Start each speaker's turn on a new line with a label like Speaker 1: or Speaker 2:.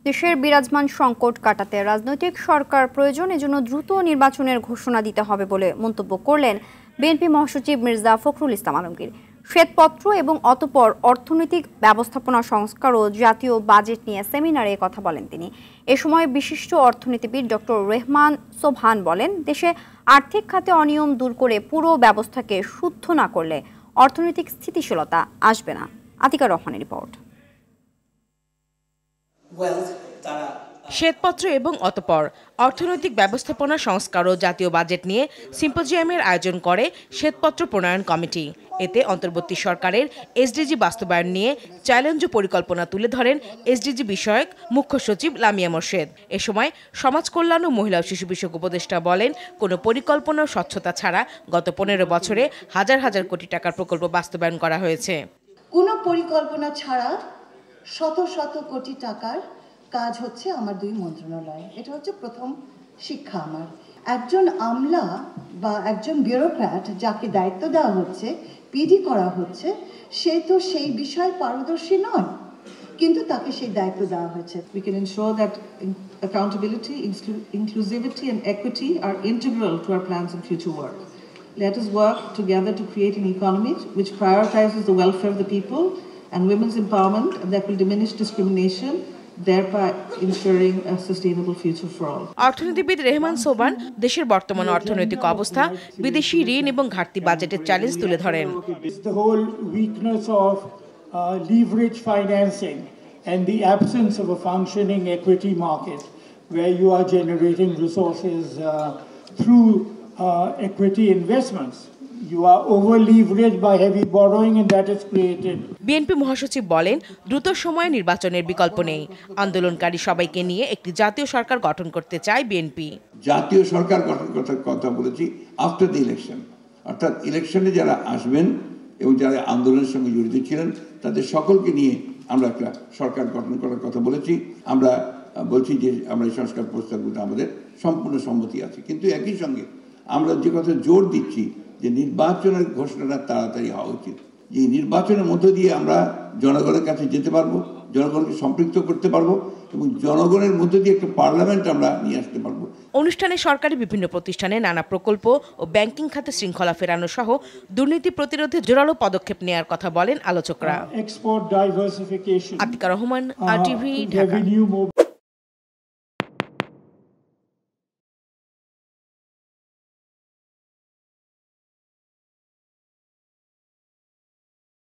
Speaker 1: দেশের বিরাজমান সংকট কাটাতে রাজনৈতিক সরকার প্রয়োজন, এজন্য দ্রুত নির্বাচনের ঘোষণা দিতে হবে বলে মন্তব্য করলেন বিএনপি মহাসচিব মির্জা ফখরুল ইসলাম আলমগীর। শ্বেতপত্র এবং অতঃপর অর্থনৈতিক ব্যবস্থাপনা সংস্কার ও জাতীয় বাজেট নিয়ে সেমিনারে কথা বলেন তিনি। এ সময় বিশিষ্ট অর্থনীতিবিদ ডক্টর রেহমান সোবহান বলেন, দেশে আর্থিক খাতে অনিয়ম দূর করে পুরো ব্যবস্থাকে শুদ্ধ না করলে অর্থনৈতিক স্থিতিশীলতা আসবে না। আতিকা রহমানের রিপোর্ট।
Speaker 2: শ্বেতপত্র এবং অতঃপর অর্থনৈতিক ব্যবস্থাপনা সংস্কার ও জাতীয় বাজেট নিয়ে সিম্পোজিয়ামের আয়োজন করে শ্বেতপত্র প্রণয়ন কমিটি। এতে অন্তর্বর্তী সরকারের এসডিজি বাস্তবায়ন নিয়ে চ্যালেঞ্জ ও পরিকল্পনা তুলে ধরেন এসডিজি বিষয়ক মুখ্য সচিব লামিয়া মোর্শেদ। এ সময় সমাজ কল্যাণ ও মহিলা ও শিশু বিষয়ক উপদেষ্টা বলেন, কোনো পরিকল্পনা ও স্বচ্ছতা ছাড়া গত 15 বছরে হাজার হাজার কোটি টাকার প্রকল্প বাস্তবায়ন করা হয়েছে।
Speaker 3: কোনো পরিকল্পনা ছাড়া শত শত কোটি টাকার কাজ হচ্ছে আমার দুই মন্ত্রণালয়। এটা হচ্ছে প্রথম শিক্ষা আমার। একজন আমলা বা একজন ব্যুরোক্র্যাট যাকে দায়িত্ব দেওয়া হচ্ছে, পিডি করা হচ্ছে, সে তো সেই বিষয়ে পারদর্শী নয়, কিন্তু তাকে সেই দায়িত্ব দেওয়া হয়েছে।
Speaker 4: We can ensure that accountability, inclusivity and equity are integral to our plans and future work. Let us work together to create an economy which prioritizes the welfare of the people and women's empowerment, and that will diminish discrimination, thereby ensuring a sustainable future for all.
Speaker 2: অর্থনীতিবিদ রেহমান সোবহান দেশের বর্তমান অর্থনৈতিক অবস্থা, বিদেশি ঋণ এবং ঘাটতি বাজেটের চ্যালেঞ্জ তুলে ধরেন।
Speaker 5: The whole weakness of leverage financing and the absence of a functioning equity market where you are generating resources through equity investments. You are over-leveraged by heavy borrowing and that is created.
Speaker 2: BNP মহাসচিব বলেন, দ্রুত সময়ে নির্বাচনের বিকল্প নেই। আন্দোলনকারী সবাইকে নিয়ে একটি জাতীয় সরকার গঠন করতে চায় বিএনপি।
Speaker 6: জাতীয় সরকার গঠন করার কথা বলেছি আফটার দ্য ইলেকশন, অর্থাৎ ইলেকশনে যারা আসবেন এবং যারা আন্দোলনের সঙ্গে জড়িত ছিলেন তাদের সকলকে নিয়ে আমরা একটা সরকার গঠন করার কথা বলেছি। আমরা বলছি যে আমরা এই সংস্কার প্রস্তাবগুলো আমাদের সম্পূর্ণ সম্মতি আছে, কিন্তু একই সঙ্গে আমরা যে কথা জোর দিচ্ছি যে নির্বাচনের ঘোষণাটা তাড়াতাড়ি হওয়া উচিত। যে নির্বাচনের মধ্য দিয়ে আমরা জনগণের কাছে যেতে পারবো, জনগণকে সম্পৃক্ত করতে পারবো এবং জনগণের মধ্য দিয়ে একটা পার্লামেন্ট আমরা নিয়ে আসতে পারবো।
Speaker 2: অনুষ্ঠানে সরকারি বিভিন্ন প্রতিষ্ঠানে নানা প্রকল্প ও ব্যাংকিং খাতে শৃঙ্খলা ফেরানো সহ দুর্নীতি প্রতিরোধে জোরালো পদক্ষেপ নেওয়ার কথা বলেন আলোচকরা।
Speaker 5: Export diversification.
Speaker 2: Atika Rahman, RTV, Dhaka.